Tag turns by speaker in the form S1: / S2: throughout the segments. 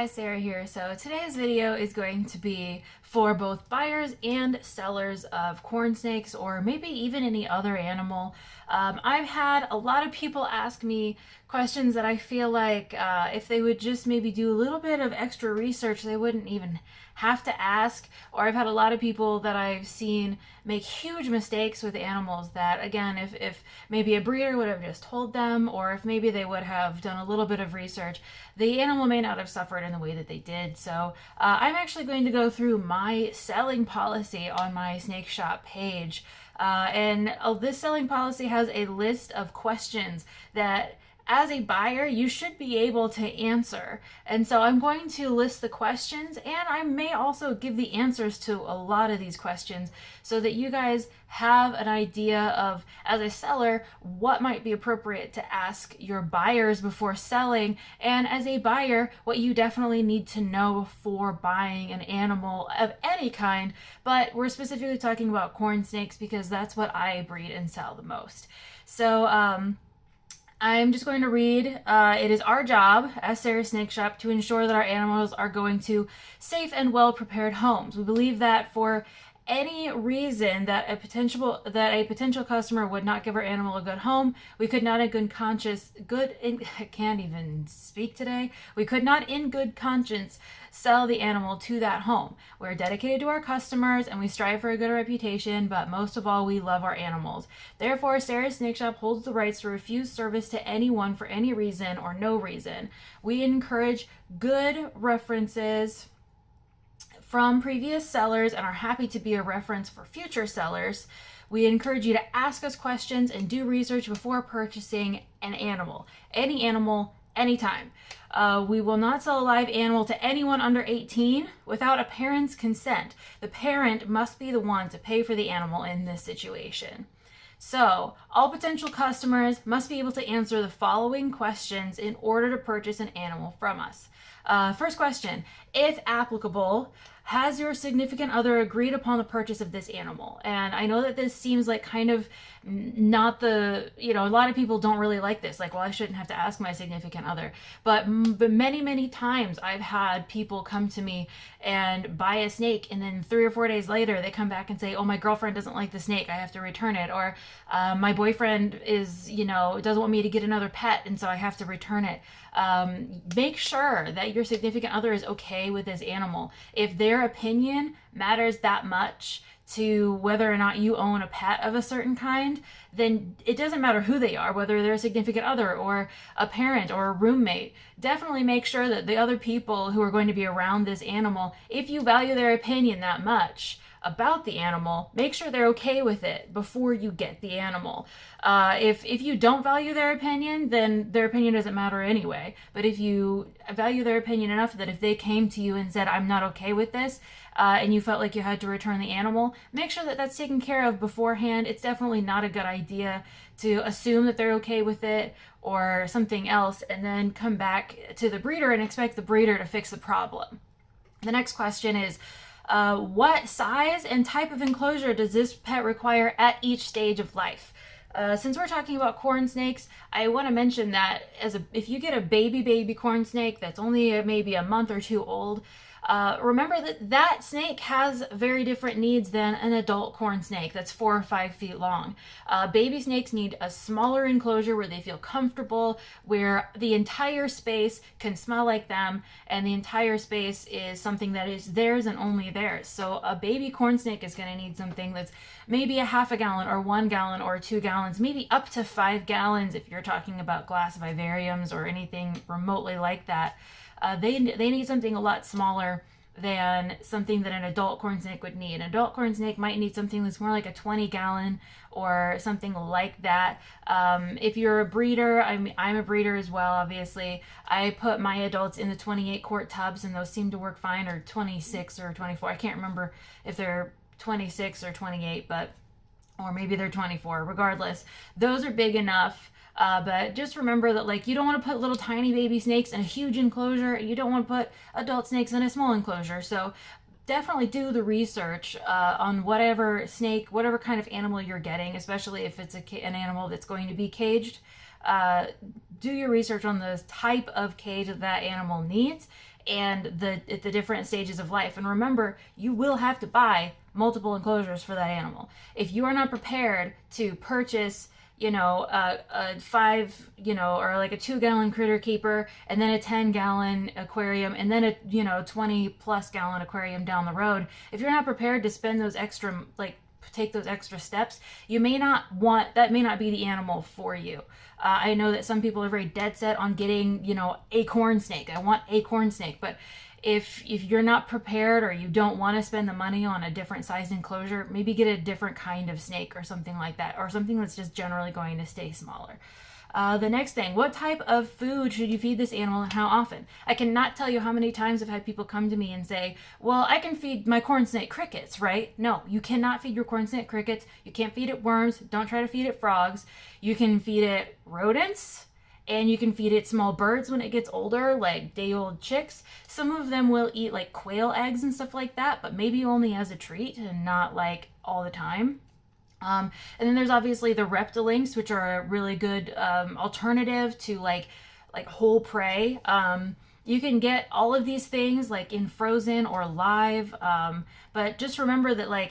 S1: guys, Sarah here. So today's video is going to be for both buyers and sellers of corn snakes, or maybe even any other animal. I've had a lot of people ask me questions that I feel like if they would just maybe do a little bit of extra research, they wouldn't even have to ask. Or I've had a lot of people that I've seen make huge mistakes with animals that, again, if maybe a breeder would have just told them, or if maybe they would have done a little bit of research, the animal may not have suffered in the way that they did. So I'm actually going to go through my selling policy on my snake shop page. This selling policy has a list of questions that as a buyer, you should be able to answer. And so I'm going to list the questions, and I may also give the answers to a lot of these questions so that you guys have an idea of, as a seller, what might be appropriate to ask your buyers before selling, and as a buyer, what you definitely need to know before buying an animal of any kind. But we're specifically talking about corn snakes because that's what I breed and sell the most. So, I'm just going to read. It is our job as Sarah Snake Shop to ensure that our animals are going to safe and well-prepared homes. We believe that for any reason that a potential customer would not give our animal a good home, we could not in good conscience, I can't even speak today. We could not in good conscience sell the animal to that home. We're dedicated to our customers and we strive for a good reputation, but most of all, we love our animals. Therefore, Sarah's Snake Shop holds the rights to refuse service to anyone for any reason or no reason. We encourage good references from previous sellers and are happy to be a reference for future sellers. We encourage you to ask us questions and do research before purchasing an animal. Any animal, anytime. We will not sell a live animal to anyone under 18 without a parent's consent. The parent must be the one to pay for the animal in this situation. So, all potential customers must be able to answer the following questions in order to purchase an animal from us. First question, if applicable, has your significant other agreed upon the purchase of this animal? And I know that this seems like kind of not the, a lot of people don't really like this. Like, well, I shouldn't have to ask my significant other. But many, many times I've had people come to me and buy a snake, and then 3 or 4 days later they come back and say, oh, my girlfriend doesn't like the snake, I have to return it. Or my boyfriend is, doesn't want me to get another pet, and so I have to return it. Make sure that your significant other is okay with this animal. If their opinion matters that much to whether or not you own a pet of a certain kind, then it doesn't matter who they are, whether they're a significant other or a parent or a roommate. Definitely make sure that the other people who are going to be around this animal, if you value their opinion that much about the animal, make sure they're okay with it before you get the animal. If you don't value their opinion, then their opinion doesn't matter anyway. But if you value their opinion enough that if they came to you and said, I'm not okay with this, and you felt like you had to return the animal, make sure that that's taken care of beforehand. It's definitely not a good idea to assume that they're okay with it or something else and then come back to the breeder and expect the breeder to fix the problem. The next question is, what size and type of enclosure does this pet require at each stage of life? Since we're talking about corn snakes, I want to mention that if you get a baby corn snake that's only maybe a month or 2 old, remember that snake has very different needs than an adult corn snake that's 4 or 5 feet long. Baby snakes need a smaller enclosure where they feel comfortable, where the entire space can smell like them, and the entire space is something that is theirs and only theirs. So a baby corn snake is going to need something that's maybe a half a gallon or 1 gallon or 2 gallons, maybe up to 5 gallons if you're talking about glass vivariums or anything remotely like that. They need something a lot smaller than something that an adult corn snake would need. An adult corn snake might need something that's more like a 20 gallon or something like that. If you're a breeder, I'm a breeder as well, obviously. I put my adults in the 28 quart tubs and those seem to work fine, or 26 or 24. I can't remember if they're 26 or 28, or maybe they're 24. Regardless, those are big enough. But just remember that, you don't want to put little tiny baby snakes in a huge enclosure. You don't want to put adult snakes in a small enclosure. So definitely do the research on whatever snake, whatever kind of animal you're getting, especially if it's an animal that's going to be caged. Do your research on the type of cage that animal needs and the different stages of life. And remember, you will have to buy multiple enclosures for that animal. If you are not prepared to purchase, a 5, or like a 2-gallon critter keeper, and then a 10-gallon aquarium, and then a, 20-plus-gallon aquarium down the road, if you're not prepared to spend those extra, take those extra steps, that may not be the animal for you. I know that some people are very dead set on getting, a corn snake. I want a corn snake, but if you're not prepared, or you don't want to spend the money on a different size enclosure, maybe get a different kind of snake or something like that, or something that's just generally going to stay smaller. The next thing, what type of food should you feed this animal and how often? I cannot tell you how many times I've had people come to me and say, well, I can feed my corn snake crickets, right? No, you cannot feed your corn snake crickets. You can't feed it worms. Don't try to feed it frogs. You can feed it rodents, and you can feed it small birds when it gets older, like day-old chicks. Some of them will eat like quail eggs and stuff like that, but maybe only as a treat and not like all the time. And then there's obviously the reptilinks, which are a really good alternative to like whole prey. You can get all of these things like in frozen or live, but just remember that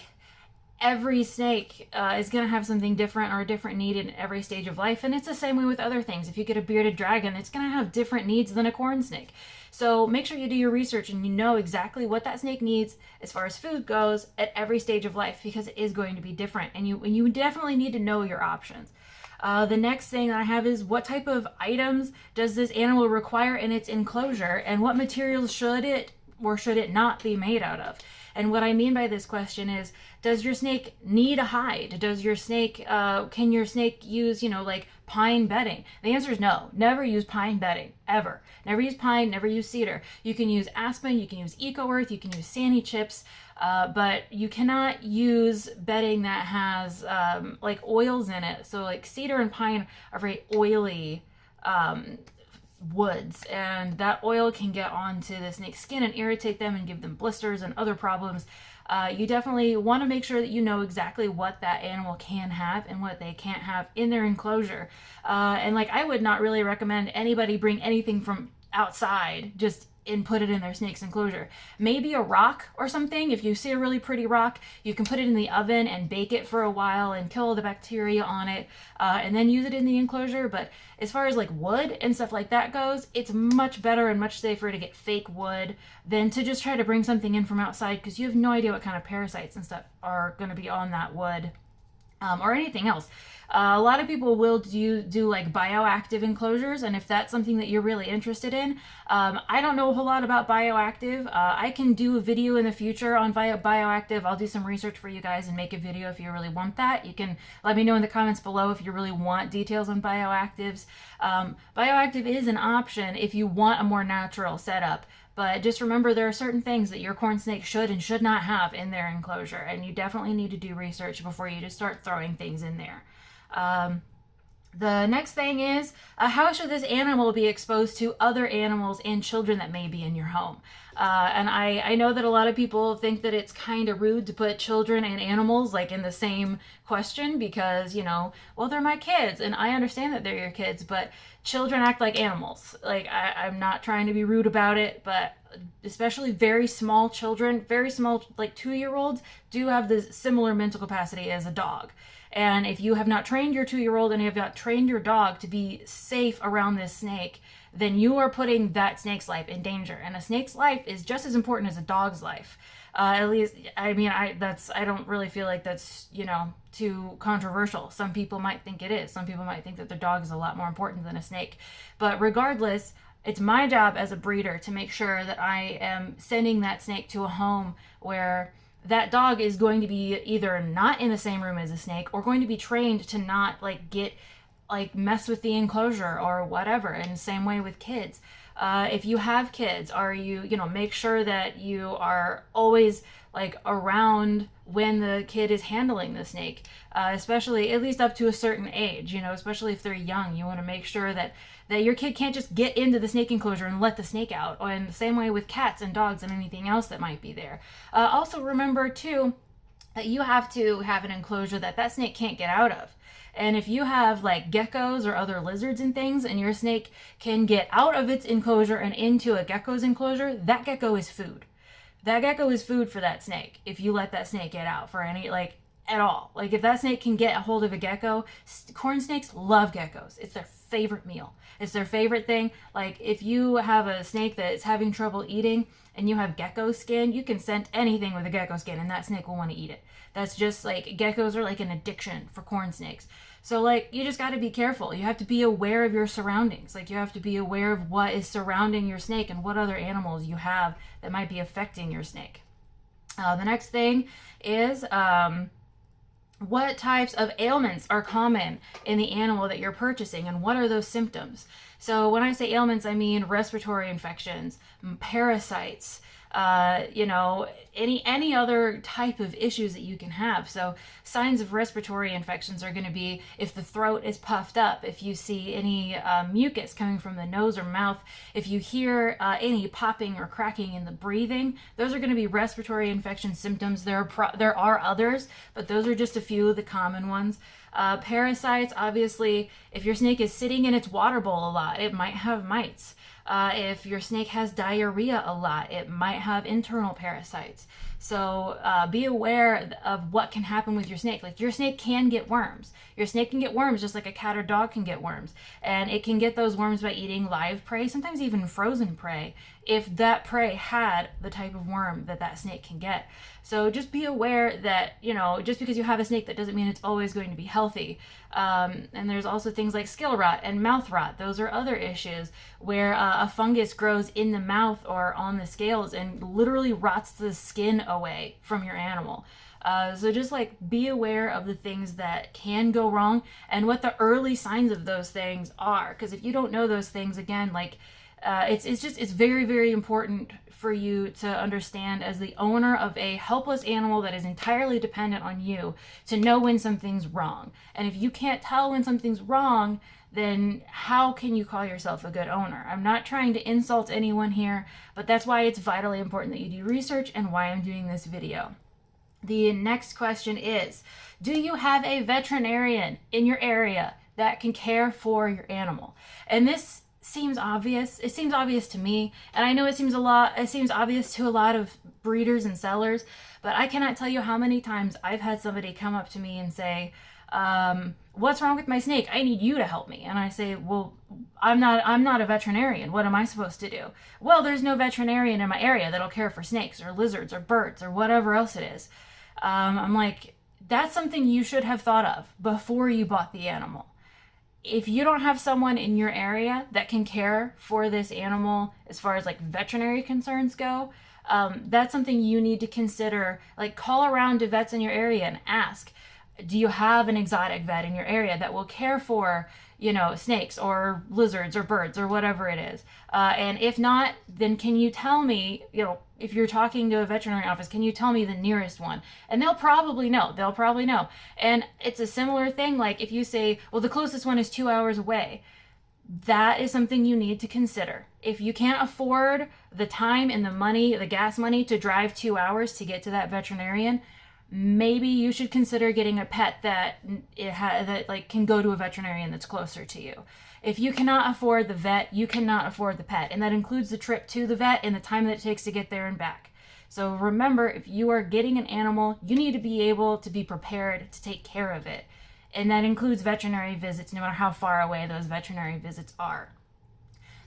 S1: every snake is going to have something different or a different need in every stage of life. And it's the same way with other things. If you get a bearded dragon, it's going to have different needs than a corn snake. So make sure you do your research and you know exactly what that snake needs as far as food goes at every stage of life, because it is going to be different. And you definitely need to know your options. The next thing I have is, what type of items does this animal require in its enclosure, and what materials should it or should it not be made out of? And what I mean by this question is, does your snake need a hide? Does your snake, can your snake use, pine bedding? The answer is no. Never use pine bedding, ever. Never use pine, never use cedar. You can use aspen, you can use eco earth, you can use sandy chips, but you cannot use bedding that has oils in it. So cedar and pine are very oily woods, and that oil can get onto the snake's skin and irritate them and give them blisters and other problems. You definitely want to make sure that you know exactly what that animal can have and what they can't have in their enclosure. And I would not really recommend anybody bring anything from outside just and put it in their snake's enclosure. Maybe a rock or something. If you see a really pretty rock, you can put it in the oven and bake it for a while and kill the bacteria on it, and then use it in the enclosure. But as far as wood and stuff like that goes, it's much better and much safer to get fake wood than to just try to bring something in from outside, because you have no idea what kind of parasites and stuff are going to be on that wood. Or anything else. A lot of people will do bioactive enclosures, and if that's something that you're really interested in, I don't know a whole lot about bioactive. I can do a video in the future on bioactive. I'll do some research for you guys and make a video if you really want that. You can let me know in the comments below if you really want details on bioactives. Bioactive is an option if you want a more natural setup. But just remember, there are certain things that your corn snake should and should not have in their enclosure, and you definitely need to do research before you just start throwing things in there. The next thing is, how should this animal be exposed to other animals and children that may be in your home? And I know that a lot of people think that it's kind of rude to put children and animals in the same question, because, well, they're my kids, and I understand that they're your kids, but children act like animals. I'm not trying to be rude about it, but especially very small children, very small, 2-year-olds, do have this similar mental capacity as a dog. And if you have not trained your 2-year-old and you have not trained your dog to be safe around this snake, then you are putting that snake's life in danger. And a snake's life is just as important as a dog's life. At least, I don't really feel like that's, too controversial. Some people might think it is. Some people might think that their dog is a lot more important than a snake. But regardless, it's my job as a breeder to make sure that I am sending that snake to a home where that dog is going to be either not in the same room as a snake, or going to be trained to not mess with the enclosure or whatever. And the same way with kids. If you have kids, make sure that you are always around when the kid is handling the snake, especially at least up to a certain age, especially if they're young. You want to make sure that your kid can't just get into the snake enclosure and let the snake out. Or in the same way with cats and dogs and anything else that might be there. Also remember too, that you have to have an enclosure that snake can't get out of. And if you have like geckos or other lizards and things, and your snake can get out of its enclosure and into a gecko's enclosure, that gecko is food. That gecko is food for that snake if you let that snake get out for any, like, at all. Like, if that snake can get a hold of a gecko, corn snakes love geckos. It's their favorite meal. It's their favorite thing. Like, if you have a snake that is having trouble eating and you have gecko skin, you can scent anything with a gecko skin and that snake will want to eat it. That's just like, geckos are like an addiction for corn snakes. So, like, you just got to be careful. You have to be aware of your surroundings. Like, you have to be aware of what is surrounding your snake and what other animals you have that might be affecting your snake. The next thing is, what types of ailments are common in the animal that you're purchasing, and what are those symptoms? So when I say ailments, I mean respiratory infections, parasites, any other type of issues that you can have. So signs of respiratory infections are going to be if the throat is puffed up, if you see any mucus coming from the nose or mouth, if you hear any popping or cracking in the breathing. Those are going to be respiratory infection symptoms. There are others, but those are just a few of the common ones. Parasites, obviously, if your snake is sitting in its water bowl a lot, it might have mites. If your snake has diarrhea a lot, it might have internal parasites. So be aware of what can happen with your snake. Like, your snake can get worms. Your snake can get worms just like a cat or dog can get worms. And it can get those worms by eating live prey, sometimes even frozen prey, if that prey had the type of worm that snake can get. So just be aware that, just because you have a snake, that doesn't mean it's always going to be healthy. And there's also things like skill rot and mouth rot. Those are other issues where a fungus grows in the mouth or on the scales and literally rots the skin away from your animal. So just like be aware of the things that can go wrong and what the early signs of those things are. Because if you don't know those things, again, like it's very, very important for you to understand, as the owner of a helpless animal that is entirely dependent on you, to know when something's wrong. And if you can't tell when something's wrong, then how can you call yourself a good owner? I'm not trying to insult anyone here, but that's why it's vitally important that you do research and why I'm doing this video. The next question is, do you have a veterinarian in your area that can care for your animal? And this seems obvious. It seems obvious to me, and I know it seems obvious to a lot of breeders and sellers, but I cannot tell you how many times I've had somebody come up to me and say, what's wrong with my snake? I need you to help me. And I say, well, I'm not a veterinarian. What am I supposed to do? Well, there's no veterinarian in my area that'll care for snakes or lizards or birds or whatever else it is. I'm like, that's something you should have thought of before you bought the animal. If you don't have someone in your area that can care for this animal as far as like veterinary concerns go, that's something you need to consider. Like, call around to vets in your area and ask, do you have an exotic vet in your area that will care for, snakes or lizards or birds or whatever it is? And if not, then can you tell me, if you're talking to a veterinary office, can you tell me the nearest one? And they'll probably know. And it's a similar thing. Like, if you say, well, the closest one is 2 hours away, that is something you need to consider. If you can't afford the time and the money, the gas money to drive 2 hours to get to that veterinarian, maybe you should consider getting a pet that can go to a veterinarian that's closer to you. If you cannot afford the vet, you cannot afford the pet, and that includes the trip to the vet and the time that it takes to get there and back. So remember, if you are getting an animal, you need to be able to be prepared to take care of it, and that includes veterinary visits, no matter how far away those veterinary visits are.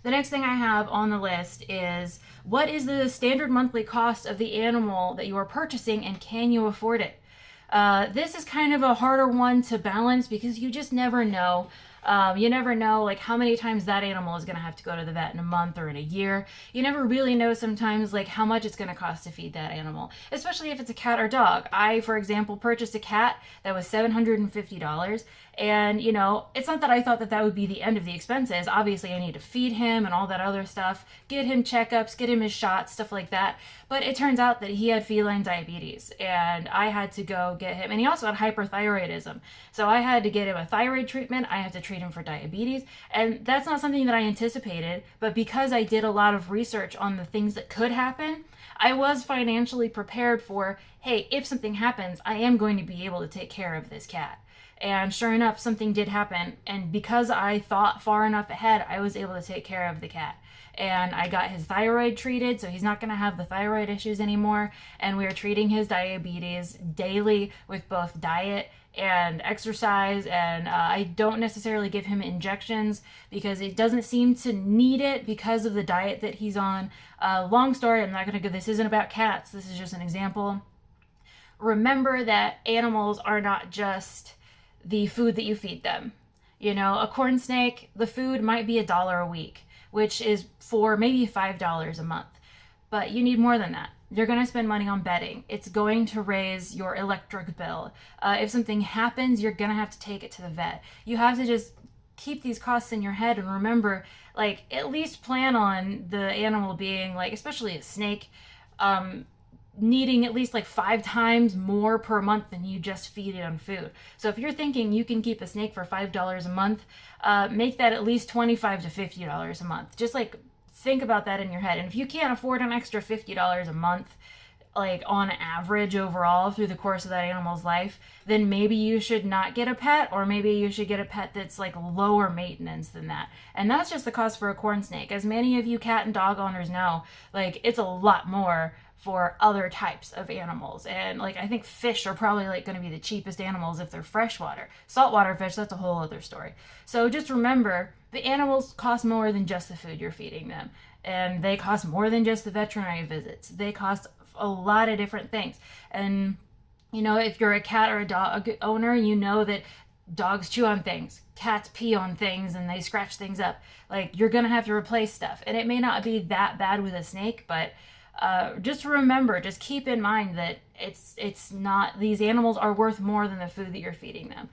S1: The next thing I have on the list is, what is the standard monthly cost of the animal that you are purchasing, and can you afford it? This is kind of a harder one to balance because you just never know. You never know, like, how many times that animal is going to have to go to the vet in a month or in a year. You never really know sometimes, like, how much it's going to cost to feed that animal, especially if it's a cat or dog. I, for example, purchased a cat that was $750. And, it's not that I thought that would be the end of the expenses. Obviously, I need to feed him and all that other stuff, get him checkups, get him his shots, stuff like that. But it turns out that he had feline diabetes, and I had to go get him. And he also had hyperthyroidism. So I had to get him a thyroid treatment. I had to treat him for diabetes. And that's not something that I anticipated. But because I did a lot of research on the things that could happen, I was financially prepared for, hey, if something happens, I am going to be able to take care of this cat. And sure enough, something did happen. And because I thought far enough ahead, I was able to take care of the cat. And I got his thyroid treated, so he's not going to have the thyroid issues anymore. And we are treating his diabetes daily with both diet and exercise. And I don't necessarily give him injections because it doesn't seem to need it because of the diet that he's on. Long story, I'm not going to go, this isn't about cats. This is just an example. Remember that animals are not just the food that you feed them. You know, a corn snake, the food might be $1 a week, which is for maybe $5 a month. But you need more than that. You're going to spend money on bedding. It's going to raise your electric bill. If something happens, you're going to have to take it to the vet. You have to just keep these costs in your head and remember, like, at least plan on the animal being, like, especially a snake, needing at least like 5 times more per month than you just feed it on food. So if you're thinking you can keep a snake for $5 a month, make that at least $25 to $50 a month. Just like think about that in your head. And if you can't afford an extra $50 a month, like on average overall through the course of that animal's life, then maybe you should not get a pet, or maybe you should get a pet that's like lower maintenance than that. And that's just the cost for a corn snake. As many of you cat and dog owners know, like it's a lot more for other types of animals. And like I think fish are probably like going to be the cheapest animals if they're freshwater. Saltwater fish, that's a whole other story. So just remember, the animals cost more than just the food you're feeding them. And they cost more than just the veterinary visits. They cost a lot of different things. And you know, if you're a cat or a dog owner, you know that dogs chew on things, cats pee on things, and they scratch things up. Like you're going to have to replace stuff. And it may not be that bad with a snake, but just remember, just keep in mind that it's not, these animals are worth more than the food that you're feeding them,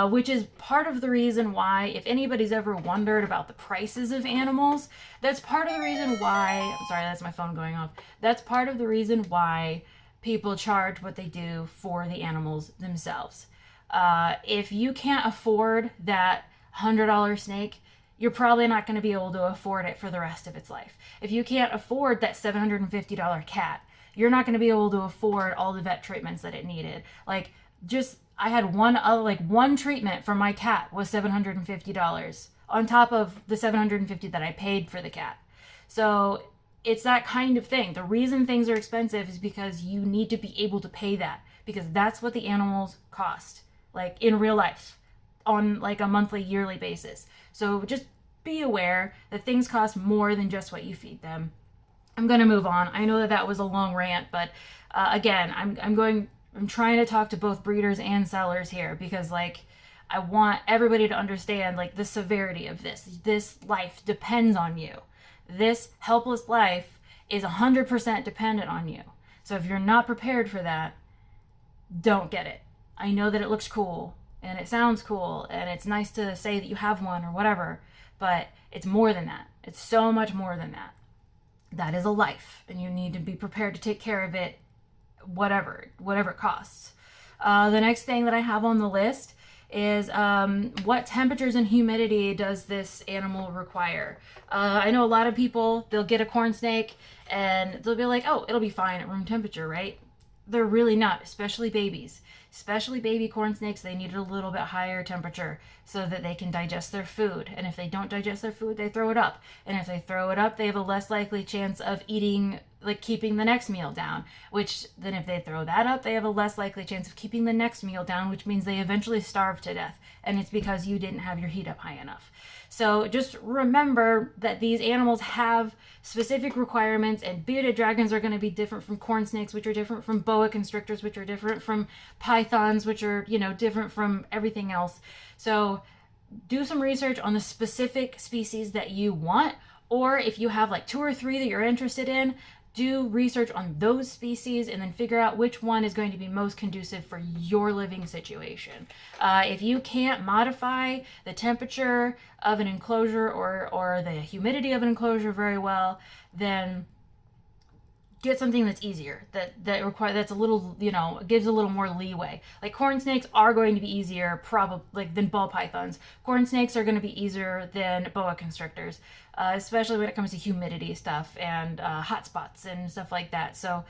S1: which is part of the reason why, if anybody's ever wondered about the prices of animals, that's part of the reason why, I'm sorry, that's my phone going off. That's part of the reason why people charge what they do for the animals themselves. If you can't afford that $100 snake, you're probably not going to be able to afford it for the rest of its life. If you can't afford that $750 cat, you're not going to be able to afford all the vet treatments that it needed. Like, just, I had one treatment for my cat was $750 on top of the $750 that I paid for the cat. So it's that kind of thing. The reason things are expensive is because you need to be able to pay that, because that's what the animals cost, like in real life, on like a monthly, yearly basis. So just be aware that things cost more than just what you feed them. I'm going to move on. I know that that was a long rant, but again, I'm trying to talk to both breeders and sellers here, because like I want everybody to understand like the severity of this. This life depends on you. This helpless life is 100% dependent on you. So if you're not prepared for that, don't get it. I know that it looks cool and it sounds cool and it's nice to say that you have one or whatever, but it's more than that. It's so much more than that. That is a life, and you need to be prepared to take care of it, whatever it costs. The next thing that I have on the list is what temperatures and humidity does this animal require? I know a lot of people, they'll get a corn snake and they'll be like, oh, it'll be fine at room temperature, right? They're really not, especially babies. Especially baby corn snakes, they need a little bit higher temperature so that they can digest their food. And if they don't digest their food, they throw it up. And if they throw it up, they have a less likely chance of eating, like keeping the next meal down. Which then if they throw that up, they have a less likely chance of keeping the next meal down, which means they eventually starve to death. And it's because you didn't have your heat up high enough. So just remember that these animals have specific requirements, and bearded dragons are going to be different from corn snakes, which are different from boa constrictors, which are different from pythons, which are, different from everything else. So do some research on the specific species that you want, or if you have like 2 or 3 that you're interested in, do research on those species and then figure out which one is going to be most conducive for your living situation. If you can't modify the temperature of an enclosure or the humidity of an enclosure very well, then get something that's easier, that's a little, gives a little more leeway. Like corn snakes are going to be easier probably than ball pythons. Corn snakes are going to be easier than boa constrictors, especially when it comes to humidity stuff and hot spots and stuff like that. So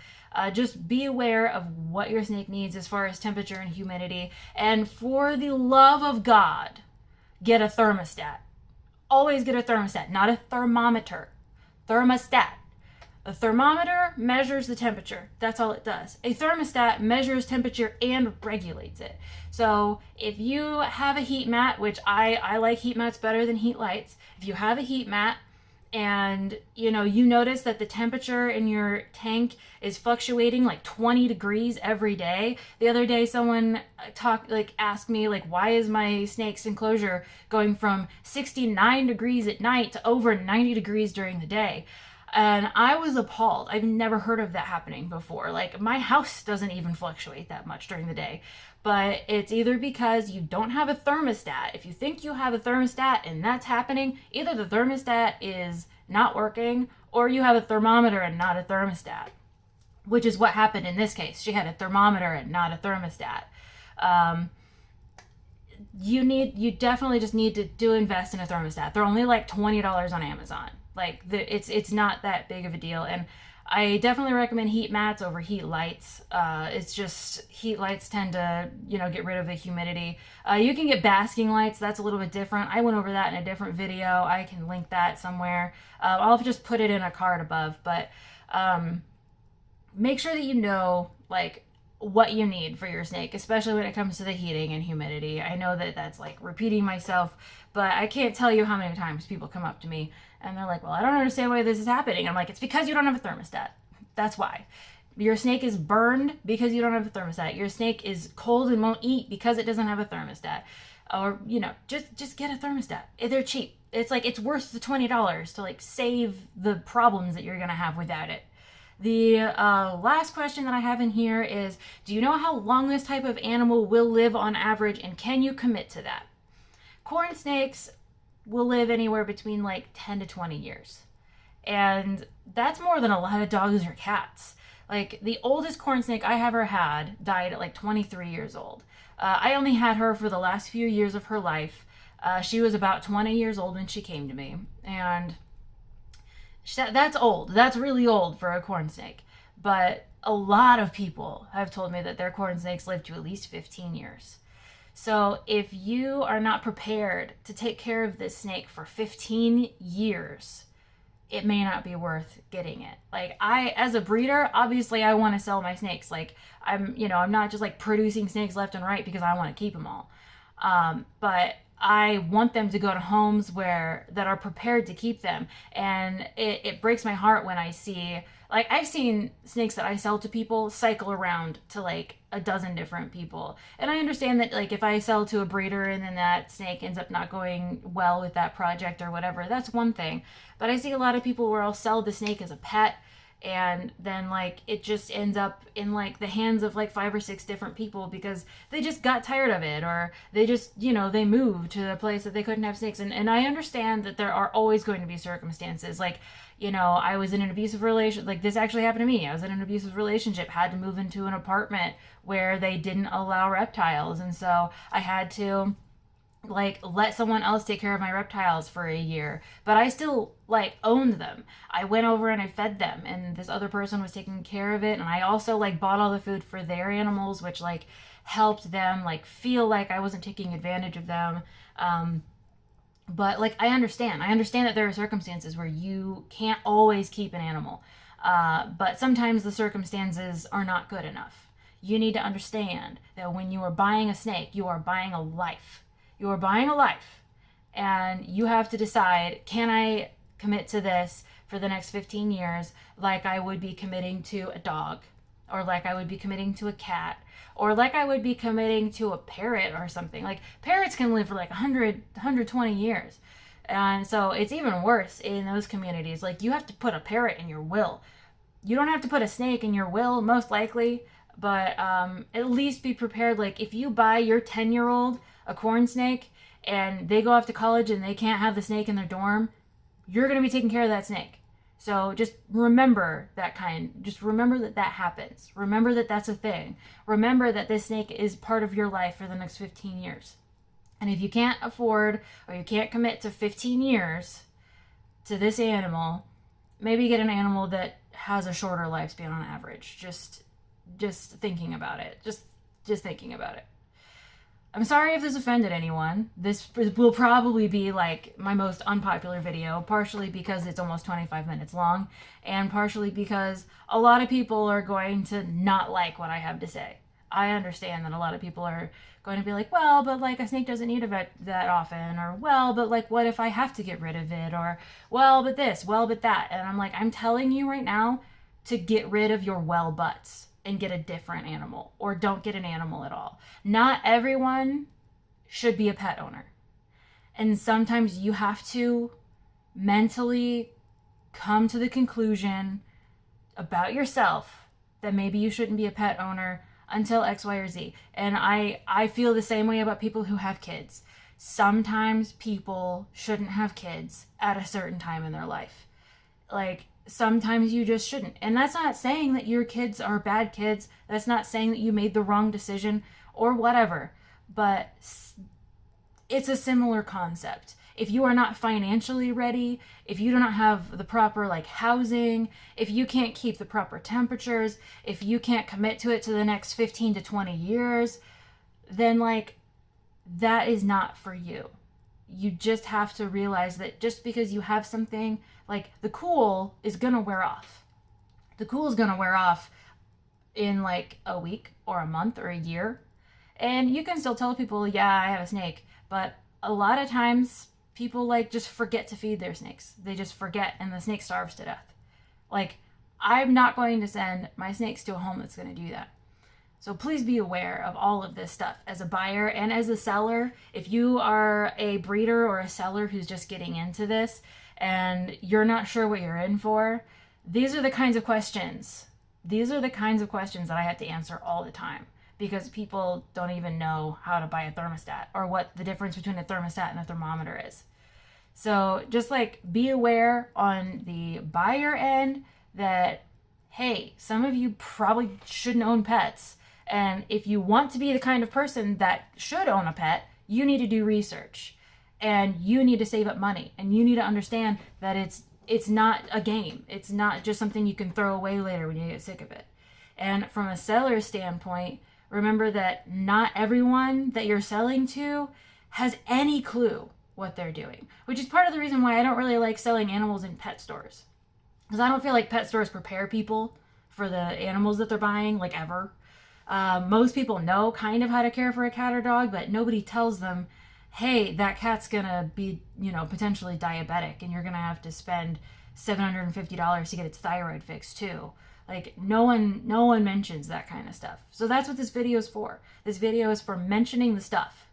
S1: just be aware of what your snake needs as far as temperature and humidity. And for the love of God, get a thermostat. Always get a thermostat, not a thermometer. Thermostat. A thermometer measures the temperature. That's all it does. A thermostat measures temperature and regulates it. So if you have a heat mat, which I like heat mats better than heat lights. If you have a heat mat and you notice that the temperature in your tank is fluctuating like 20 degrees every day. The other day someone asked me why is my snake's enclosure going from 69 degrees at night to over 90 degrees during the day? And I was appalled. I've never heard of that happening before. Like, my house doesn't even fluctuate that much during the day. But it's either because you don't have a thermostat. If you think you have a thermostat and that's happening, either the thermostat is not working or you have a thermometer and not a thermostat, which is what happened in this case. She had a thermometer and not a thermostat. You definitely just need to invest in a thermostat. They're only like $20 on Amazon. It's not that big of a deal. And I definitely recommend heat mats over heat lights. It's just heat lights tend to, get rid of the humidity. You can get basking lights. That's a little bit different. I went over that in a different video. I can link that somewhere. I'll just put it in a card above. But make sure that you know, what you need for your snake, especially when it comes to the heating and humidity. I know that that's repeating myself, but I can't tell you how many times people come up to me and they're like, well, I don't understand why this is happening. I'm like, it's because you don't have a thermostat. That's why. Your snake is burned because you don't have a thermostat. Your snake is cold and won't eat because it doesn't have a thermostat. Or, just get a thermostat. They're cheap. It's worth the $20 to save the problems that you're going to have without it. The last question that I have in here is, do you know how long this type of animal will live on average, and can you commit to that? Corn snakes will live anywhere between 10 to 20 years. And that's more than a lot of dogs or cats. The oldest corn snake I ever had died at 23 years old. I only had her for the last few years of her life. She was about 20 years old when she came to me. And that's old. That's really old for a corn snake. But a lot of people have told me that their corn snakes live to at least 15 years. So if you are not prepared to take care of this snake for 15 years, it may not be worth getting it. As a breeder, obviously I want to sell my snakes. I'm not just producing snakes left and right because I want to keep them all. But I want them to go to homes that are prepared to keep them. And it breaks my heart when I see, I've seen snakes that I sell to people cycle around to a dozen different people. And I understand that if I sell to a breeder and then that snake ends up not going well with that project or whatever, that's one thing. But I see a lot of people where I'll sell the snake as a pet, and then it just ends up in the hands of 5 or 6 different people because they just got tired of it, or they just they moved to a place that they couldn't have snakes. And I understand that there are always going to be circumstances I was in an abusive relationship. This actually happened to me. I was in an abusive relationship, had to move into an apartment where they didn't allow reptiles, and so I had to let someone else take care of my reptiles for a year, but I still owned them. I went over and I fed them, and this other person was taking care of it, and I also bought all the food for their animals, which helped them feel like I wasn't taking advantage of them. But I understand that there are circumstances where you can't always keep an animal, but sometimes the circumstances are not good enough. You need to understand that when you are buying a snake, you are buying a life. You are buying a life, and you have to decide, can I commit to this for the next 15 years like I would be committing to a dog, or like I would be committing to a cat, or like I would be committing to a parrot or something. Parrots can live for 100, 120 years. And so it's even worse in those communities. You have to put a parrot in your will. You don't have to put a snake in your will, most likely, but at least be prepared. If you buy your 10-year-old a corn snake and they go off to college and they can't have the snake in their dorm, you're going to be taking care of that snake. So just remember just remember that that happens. Remember that that's a thing. Remember that this snake is part of your life for the next 15 years. And if you can't afford or you can't commit to 15 years to this animal, maybe get an animal that has a shorter lifespan on average. Just thinking about it. Just thinking about it. I'm sorry if this offended anyone. This will probably be like my most unpopular video, partially because it's almost 25 minutes long, and partially because a lot of people are going to not like what I have to say. I understand that a lot of people are going to be like, well, but like a snake doesn't need a vet that often, or well, but like what if I have to get rid of it, or well, but this, well, but that. And I'm like, I'm telling you right now to get rid of your well butts and get a different animal, or don't get an animal at all. Not everyone should be a pet owner. And sometimes you have to mentally come to the conclusion about yourself that maybe you shouldn't be a pet owner until X, Y, or Z. And I feel the same way about people who have kids. Sometimes people shouldn't have kids at a certain time in their life. Like, sometimes you just shouldn't. And that's not saying that your kids are bad kids. That's not saying that you made the wrong decision or whatever. But it's a similar concept. If you are not financially ready, if you do not have the proper like housing, if you can't keep the proper temperatures, if you can't commit to it to the next 15 to 20 years, then like that is not for you. You just have to realize that just because you have something, like the cool is gonna wear off. The cool is gonna wear off in like a week or a month or a year. And you can still tell people, yeah, I have a snake. But a lot of times people like just forget to feed their snakes. They just forget and the snake starves to death. Like, I'm not going to send my snakes to a home that's gonna do that. So please be aware of all of this stuff as a buyer and as a seller. If you are a breeder or a seller who's just getting into this and you're not sure what you're in for, these are the kinds of questions. These are the kinds of questions that I have to answer all the time because people don't even know how to buy a thermostat or what the difference between a thermostat and a thermometer is. So just like be aware on the buyer end that, hey, some of you probably shouldn't own pets. And if you want to be the kind of person that should own a pet, you need to do research and you need to save up money and you need to understand that it's not a game. It's not just something you can throw away later when you get sick of it. And from a seller's standpoint, remember that not everyone that you're selling to has any clue what they're doing, which is part of the reason why I don't really like selling animals in pet stores. Because I don't feel like pet stores prepare people for the animals that they're buying, like ever. Most people know kind of how to care for a cat or dog, but nobody tells them, hey, that cat's gonna be, potentially diabetic and you're gonna have to spend $750 to get its thyroid fixed too. Like no one mentions that kind of stuff. So that's what this video is for. This video is for mentioning the stuff.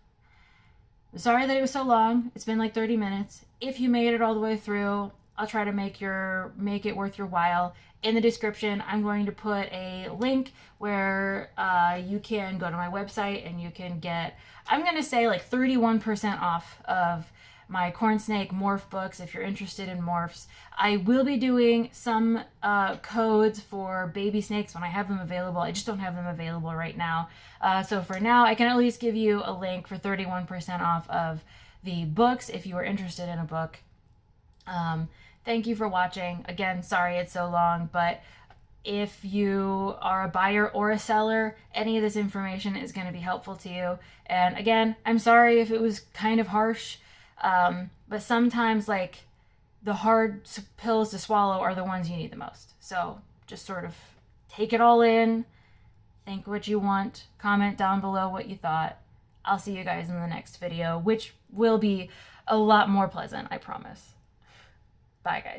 S1: I'm sorry that it was so long. It's been like 30 minutes. If you made it all the way through, I'll try to make it worth your while. In the description, I'm going to put a link where you can go to my website and you can get, I'm going to say like 31% off of my corn snake morph books if you're interested in morphs. I will be doing some codes for baby snakes when I have them available. I just don't have them available right now. So for now, I can at least give you a link for 31% off of the books if you are interested in a book. Thank you for watching. Again, sorry it's so long, but if you are a buyer or a seller, any of this information is going to be helpful to you. And again, I'm sorry if it was kind of harsh, but sometimes like the hard pills to swallow are the ones you need the most. So just sort of take it all in, think what you want, comment down below what you thought. I'll see you guys in the next video, which will be a lot more pleasant, I promise. Bye, guys.